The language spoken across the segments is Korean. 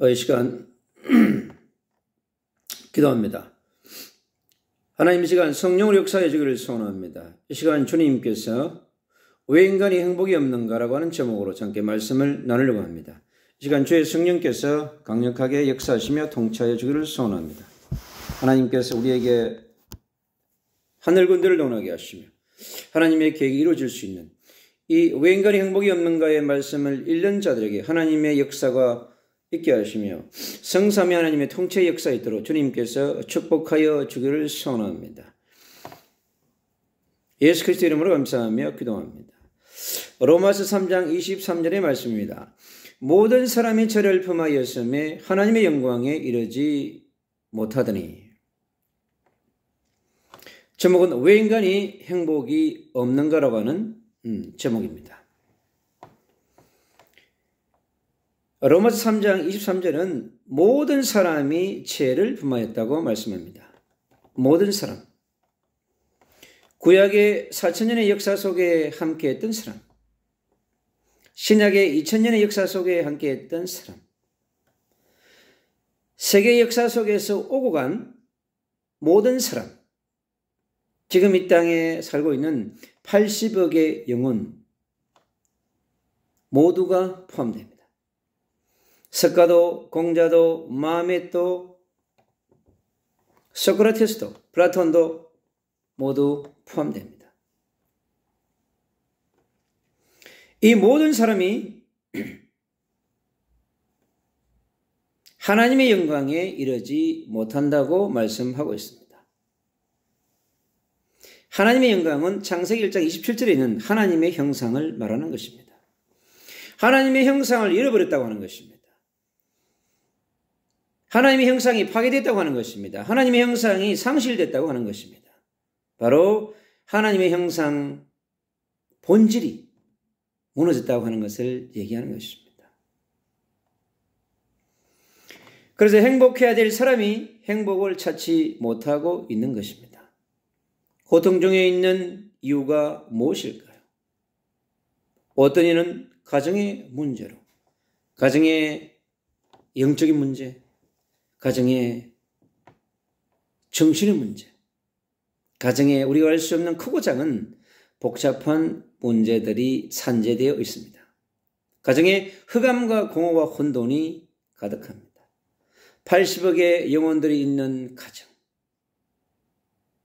이 시간 기도합니다. 하나님, 이 시간 성령으로 역사해 주기를 소원합니다. 이 시간 주님께서 왜 인간이 행복이 없는가라고 하는 제목으로 함께 말씀을 나누려고 합니다. 이 시간 주의 성령께서 강력하게 역사하시며 통치하여 주기를 소원합니다. 하나님께서 우리에게 하늘 군대를 논하게 하시며 하나님의 계획이 이루어질 수 있는 이 왜 인간이 행복이 없는가의 말씀을 읽는 자들에게 하나님의 역사가 있게 하시며 성삼위 하나님의 통치의 역사에 있도록 주님께서 축복하여 주기를 소원합니다. 예수 그리스도 이름으로 감사하며 기도합니다. 로마서 3장 23절의 말씀입니다. 모든 사람이 저를 품하였음에 하나님의 영광에 이르지 못하더니. 제목은 왜 인간이 행복이 없는가라고 하는 제목입니다. 로마서 3장 23절은 모든 사람이 죄를 품하였다고 말씀합니다. 모든 사람. 구약의 4,000년의 역사 속에 함께했던 사람. 신약의 2,000년의 역사 속에 함께했던 사람. 세계 역사 속에서 오고 간 모든 사람. 지금 이 땅에 살고 있는 80억의 영혼 모두가 포함됩니다. 석가도, 공자도, 마메도, 소크라테스도, 플라톤도 모두 포함됩니다. 이 모든 사람이 하나님의 영광에 이르지 못한다고 말씀하고 있습니다. 하나님의 영광은 창세기 1장 27절에 있는 하나님의 형상을 말하는 것입니다. 하나님의 형상을 잃어버렸다고 하는 것입니다. 하나님의 형상이 파괴됐다고 하는 것입니다. 하나님의 형상이 상실됐다고 하는 것입니다. 바로 하나님의 형상 본질이 무너졌다고 하는 것을 얘기하는 것입니다. 그래서 행복해야 될 사람이 행복을 찾지 못하고 있는 것입니다. 고통 중에 있는 이유가 무엇일까요? 어떤 이는 가정의 문제로, 가정의 영적인 문제, 가정의 정신의 문제, 가정에 우리가 알 수 없는 크고 작은 복잡한 문제들이 산재되어 있습니다. 가정에 흑암과 공허와 혼돈이 가득합니다. 80억의 영혼들이 있는 가정,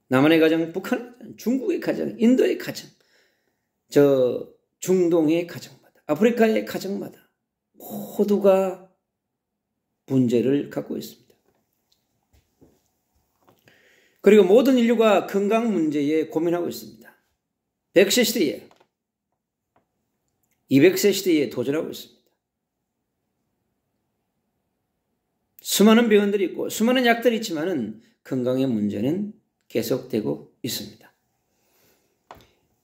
남한의 가정, 북한의 가정, 중국의 가정, 인도의 가정, 중동의 가정마다, 아프리카의 가정마다 모두가 문제를 갖고 있습니다. 그리고 모든 인류가 건강 문제에 고민하고 있습니다. 100세 시대에, 200세 시대에 도전하고 있습니다. 수많은 병원들이 있고 수많은 약들이 있지만은 건강의 문제는 계속되고 있습니다.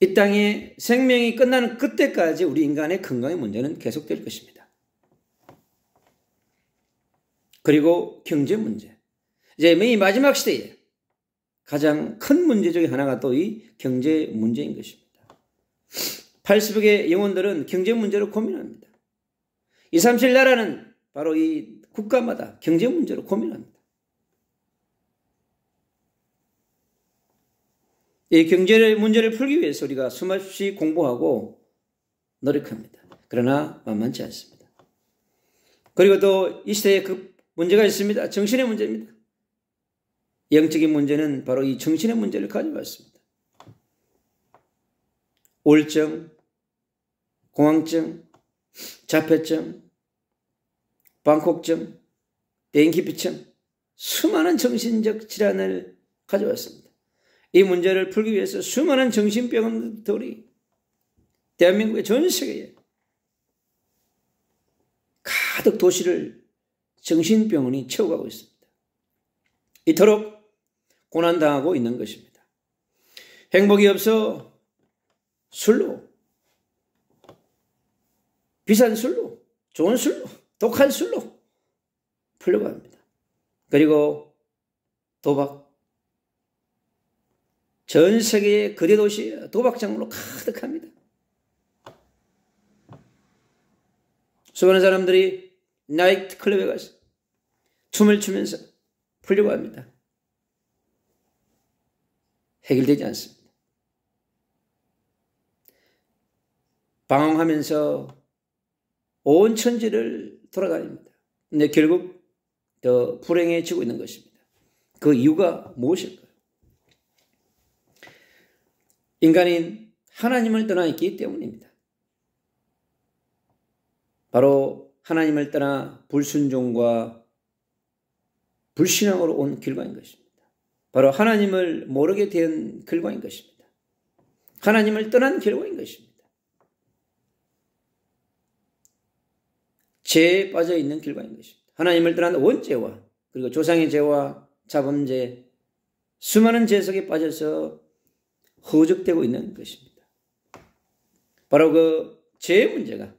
이 땅에 생명이 끝나는 그때까지 우리 인간의 건강의 문제는 계속될 것입니다. 그리고 경제 문제. 이제 이 마지막 시대에 가장 큰 문제 중에 하나가 또 이 경제 문제인 것입니다. 80억의 영혼들은 경제 문제로 고민합니다. 237 나라는 바로 이 국가마다 경제 문제로 고민합니다. 이 경제 문제를 풀기 위해서 우리가 수없이 공부하고 노력합니다. 그러나 만만치 않습니다. 그리고 또 이 시대에 그 문제가 있습니다. 정신의 문제입니다. 영적인 문제는 바로 이 정신의 문제를 가져왔습니다. 우울증, 공황증, 자폐증, 방콕증, 대인기피증, 수많은 정신적 질환을 가져왔습니다. 이 문제를 풀기 위해서 수많은 정신병원들이 대한민국의 전 세계에 가득 도시를 정신병원이 채워가고 있습니다. 이토록 고난당하고 있는 것입니다. 행복이 없어 술로, 비싼 술로, 좋은 술로, 독한 술로 풀려고 합니다. 그리고 도박. 전 세계의 거대 도시에 도박장으로 가득합니다. 수많은 사람들이 나이트 클럽에 가서 춤을 추면서 풀려고 합니다. 해결되지 않습니다. 방황하면서 온 천지를 돌아다닙니다. 근데 결국 더 불행해지고 있는 것입니다. 그 이유가 무엇일까요? 인간인 하나님을 떠나 있기 때문입니다. 바로 하나님을 떠나 불순종과 불신앙으로 온 결과인 것입니다. 바로 하나님을 모르게 된 결과인 것입니다. 하나님을 떠난 결과인 것입니다. 죄에 빠져 있는 결과인 것입니다. 하나님을 떠난 원죄와 그리고 조상의 죄와 자범죄, 수많은 죄 속에 빠져서 허적되고 있는 것입니다. 바로 그 죄의 문제가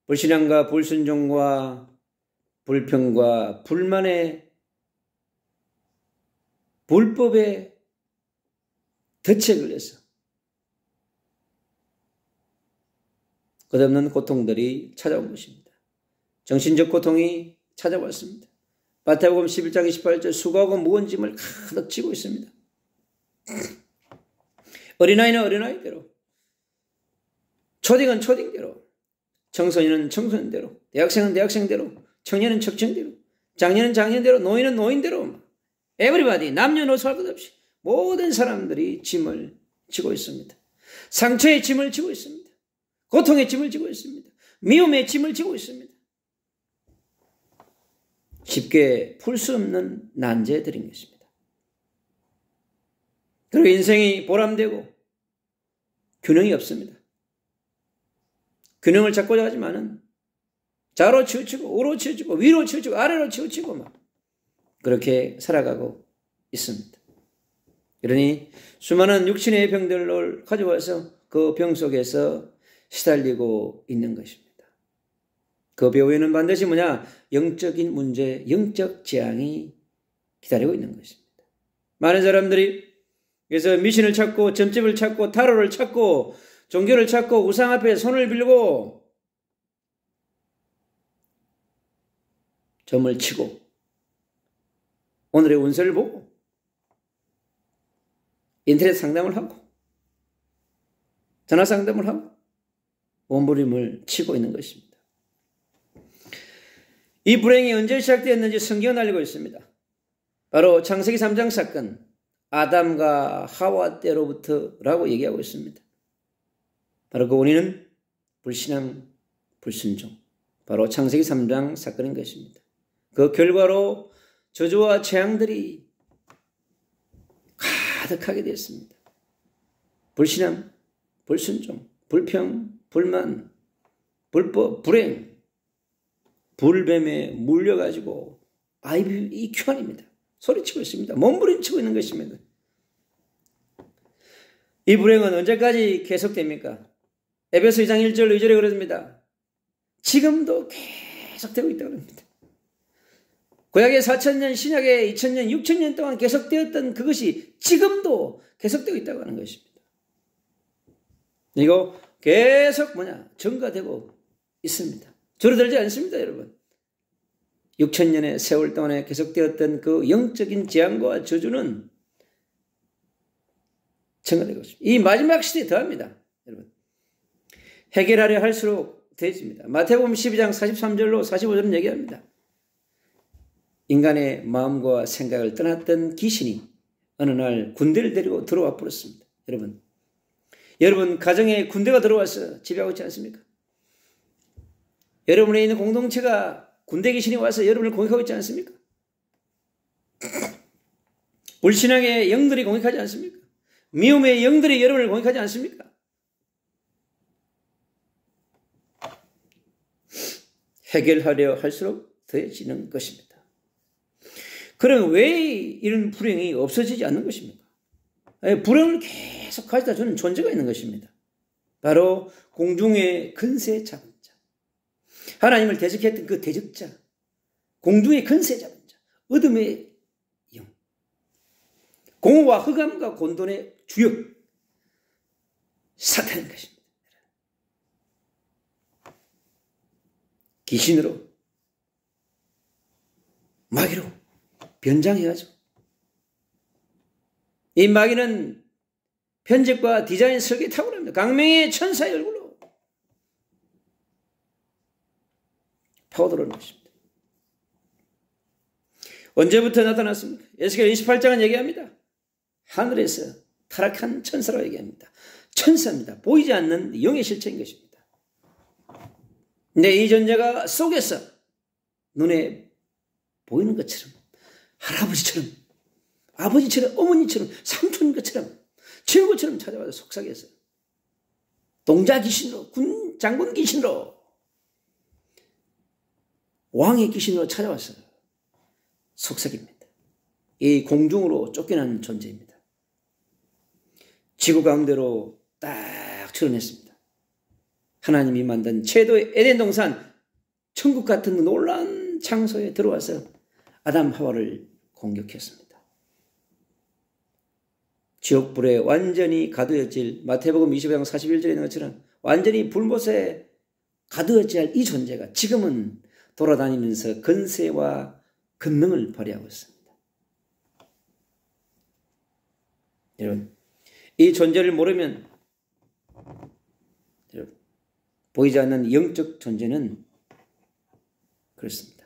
불신앙과 불순종과 불평과 불만의 불법의 덫에 걸려서 끝없는 고통들이 찾아온 것입니다. 정신적 고통이 찾아왔습니다. 마태복음 11장 28절 수고하고 무거운 짐을 가득 지고 있습니다. 어린아이는 어린아이대로, 초딩은 초딩대로, 청소년은 청소년대로, 대학생은 대학생대로, 청년은 청년대로, 장년은 장년대로, 노인은 노인대로, 에브리바디 남녀노소 할 것 없이 모든 사람들이 짐을 지고 있습니다. 상처의 짐을 지고 있습니다. 고통의 짐을 지고 있습니다. 미움의 짐을 지고 있습니다. 쉽게 풀 수 없는 난제들인 것입니다. 그리고 인생이 보람되고 균형이 없습니다. 균형을 찾고자 하지만은 좌로 치우치고 우로 치우치고 위로 치우치고 아래로 치우치고 막 그렇게 살아가고 있습니다. 그러니 수많은 육신의 병들을 가져와서 그 병 속에서 시달리고 있는 것입니다. 그 배후에는 반드시 뭐냐? 영적인 문제, 영적 재앙이 기다리고 있는 것입니다. 많은 사람들이 그래서 미신을 찾고 점집을 찾고 타로를 찾고 종교를 찾고 우상 앞에 손을 빌고 점을 치고 오늘의 운세를 보고 인터넷 상담을 하고 전화 상담을 하고 몸부림을 치고 있는 것입니다. 이 불행이 언제 시작되었는지 성경은 알고 있습니다. 바로 창세기 3장 사건, 아담과 하와 때로부터라고 얘기하고 있습니다. 바로 그 원인은 불신앙, 불순종, 바로 창세기 3장 사건인 것입니다. 그 결과로 저주와 재앙들이 가득하게 되었습니다. 불신앙, 불순종, 불평, 불만, 불법, 불행, 불뱀에 물려가지고 IBEQ안입니다. 소리치고 있습니다. 몸부림치고 있는 것입니다. 이 불행은 언제까지 계속됩니까? 에베소 2장 1절 2절에 그러십니다. 지금도 계속되고 있다고 합니다. 구약의 4,000년, 신약의 2,000년, 6,000년 동안 계속되었던 그것이 지금도 계속되고 있다고 하는 것입니다. 이거 계속 증가되고 있습니다. 줄어들지 않습니다, 여러분. 6,000년의 세월 동안에 계속되었던 그 영적인 재앙과 저주는 증가되고 있습니다. 이 마지막 시대에 더합니다, 여러분. 해결하려 할수록 더해집니다. 마태복음 12장 43절로 45절은 얘기합니다. 인간의 마음과 생각을 떠났던 귀신이 어느 날 군대를 데리고 들어와 버렸습니다. 여러분 가정에 군대가 들어와서 지배하고 있지 않습니까? 여러분에 있는 공동체가 군대 귀신이 와서 여러분을 공격하고 있지 않습니까? 불신앙의 영들이 공격하지 않습니까? 미움의 영들이 여러분을 공격하지 않습니까? 해결하려 할수록 더해지는 것입니다. 그럼 왜 이런 불행이 없어지지 않는 것입니까? 불행을 계속 가져다 주는 존재가 있는 것입니다. 바로 공중의 근세 잡은 자, 하나님을 대적했던 그 대적자, 공중의 근세 잡은 자, 어둠의 영, 공허와 흑암과 곤돈의 주역, 사탄인 것입니다. 귀신으로, 마귀로, 변장해야죠. 이 마귀는 편집과 디자인 설계 탁월합니다. 강명의 천사의 얼굴로 파고들어오는 것입니다. 언제부터 나타났습니까? 에스겔 28장은 얘기합니다. 하늘에서 타락한 천사라고 얘기합니다. 천사입니다. 보이지 않는 영의 실체인 것입니다. 근데 이 존재가 속에서 눈에 보이는 것처럼 할아버지처럼 아버지처럼 어머니처럼 삼촌 것처럼 친구처럼 찾아와서 속삭여서 동자 귀신으로 장군 귀신으로 왕의 귀신으로 찾아와서 속삭입니다. 이 공중으로 쫓겨난 존재입니다. 지구 가운데로 딱 출현했습니다. 하나님이 만든 최고의 에덴 동산 천국 같은 놀라운 장소에 들어와서 아담 하와를 공격했습니다. 지옥불에 완전히 가두어질 마태복음 25장 41절에 있는 것처럼 완전히 불못에 가두어져야 할 이 존재가 지금은 돌아다니면서 건세와 권능을 발휘하고 있습니다. 여러분, 이 존재를 모르면 여러분, 보이지 않는 영적 존재는 그렇습니다.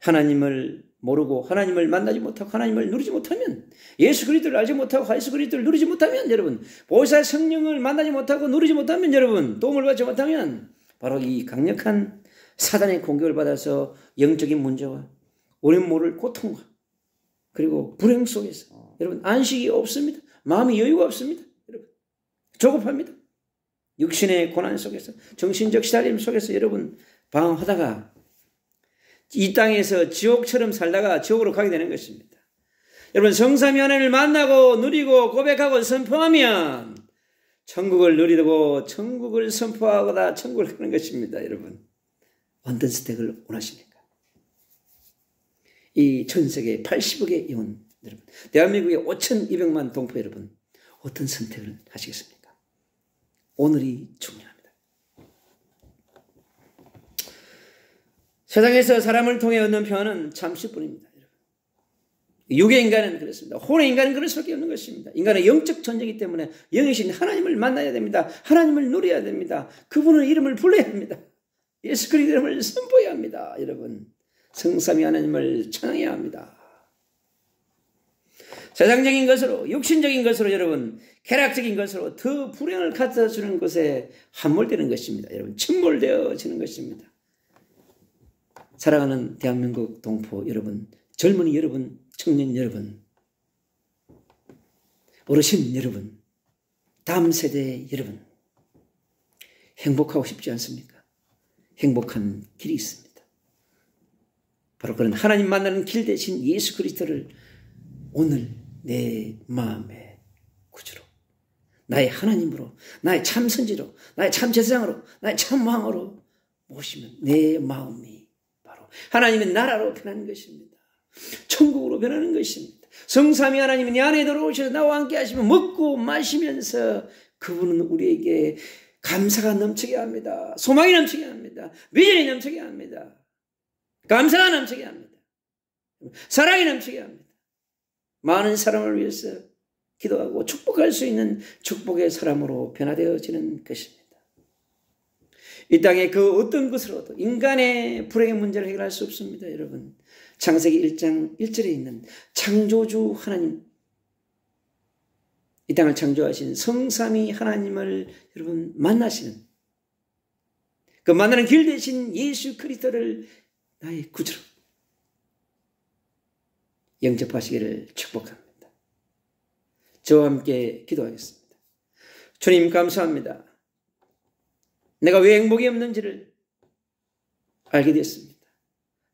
하나님을 모르고 하나님을 만나지 못하고 하나님을 누리지 못하면 예수 그리스도를 알지 못하고 예수 그리스도를 누리지 못하면 여러분 보혜사 성령을 만나지 못하고 누리지 못하면 여러분 도움을 받지 못하면 바로 이 강력한 사단의 공격을 받아서 영적인 문제와 우리는 모를 고통과 그리고 불행 속에서 여러분 안식이 없습니다. 마음이 여유가 없습니다. 여러분 조급합니다. 육신의 고난 속에서 정신적 시달림 속에서 여러분 방황하다가 이 땅에서 지옥처럼 살다가 지옥으로 가게 되는 것입니다. 여러분 성삼위 하나님을 만나고 누리고 고백하고 선포하면 천국을 누리고 천국을 선포하고다 천국을 가는 것입니다. 여러분 어떤 선택을 원하십니까? 이 전 세계 80억의 영혼 여러분 대한민국의 5,200만 동포 여러분 어떤 선택을 하시겠습니까? 오늘이 중요합니다. 세상에서 사람을 통해 얻는 평안은 잠시뿐입니다. 육의 인간은 그렇습니다. 혼의 인간은 그럴 수밖에 없는 것입니다. 인간은 영적 존재이기 때문에 영이신 하나님을 만나야 됩니다. 하나님을 누려야 됩니다. 그분의 이름을 불러야 합니다. 예수 그리스도 이름을 선포해야 합니다. 여러분 성삼위 하나님을 찬양해야 합니다. 세상적인 것으로 육신적인 것으로 여러분 쾌락적인 것으로 더 불행을 갖다 주는 것에 함몰되는 것입니다. 여러분 침몰되어지는 것입니다. 사랑하는 대한민국 동포 여러분, 젊은이 여러분, 청년 여러분, 어르신 여러분, 다음 세대 여러분, 행복하고 싶지 않습니까? 행복한 길이 있습니다. 바로 그런 하나님 만나는 길 대신 예수 그리스도를 오늘 내 마음의 구주로, 나의 하나님으로, 나의 참 선지로, 나의 참 제사장으로, 나의 참 왕으로 모시면 내 마음이 바로 하나님의 나라로 변하는 것입니다. 천국으로 변하는 것입니다. 성삼위 하나님이 내 안에 들어오셔서 나와 함께 하시면 먹고 마시면서 그분은 우리에게 감사가 넘치게 합니다. 소망이 넘치게 합니다. 비전이 넘치게 합니다. 감사가 넘치게 합니다. 사랑이 넘치게 합니다. 많은 사람을 위해서 기도하고 축복할 수 있는 축복의 사람으로 변화되어지는 것입니다. 이 땅에 그 어떤 것으로도 인간의 불행의 문제를 해결할 수 없습니다. 여러분 창세기 1장 1절에 있는 창조주 하나님, 이 땅을 창조하신 성삼위 하나님을 여러분 만나시는 그 만나는 길 대신 예수 그리스도를 나의 구주로 영접하시기를 축복합니다. 저와 함께 기도하겠습니다. 주님 감사합니다. 내가 왜 행복이 없는지를 알게 되었습니다.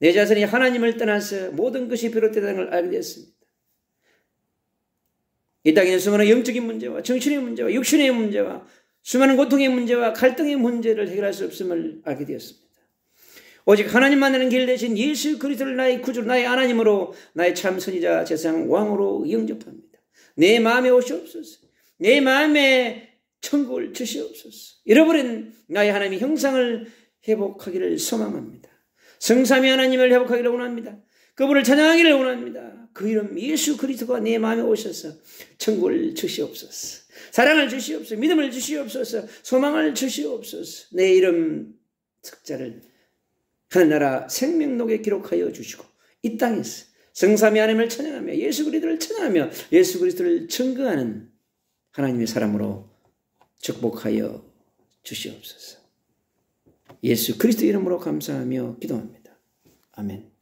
내 자신이 하나님을 떠나서 모든 것이 비롯되다는 걸 알게 되었습니다. 이 땅에는 수많은 영적인 문제와 정신의 문제와 육신의 문제와 수많은 고통의 문제와 갈등의 문제를 해결할 수 없음을 알게 되었습니다. 오직 하나님 만나는 길 대신 예수 그리스도를 나의 구주로 나의 하나님으로 나의 참 선지자 제사장 왕으로 영접합니다. 내 마음에 오시옵소서. 내 마음에 천국을 주시옵소서. 잃어버린 나의 하나님의 형상을 회복하기를 소망합니다. 성삼위 하나님을 회복하기를 원합니다. 그분을 찬양하기를 원합니다. 그 이름 예수 그리스도가 내 마음에 오셔서 천국을 주시옵소서. 사랑을 주시옵소서. 믿음을 주시옵소서. 소망을 주시옵소서. 내 이름 석자를 하늘나라 생명록에 기록하여 주시고 이 땅에서 성삼위 하나님을 찬양하며 예수 그리스도를 찬양하며 예수 그리스도를 증거하는 하나님의 사람으로 축복하여 주시옵소서. 예수 그리스도 이름으로 감사하며 기도합니다. 아멘.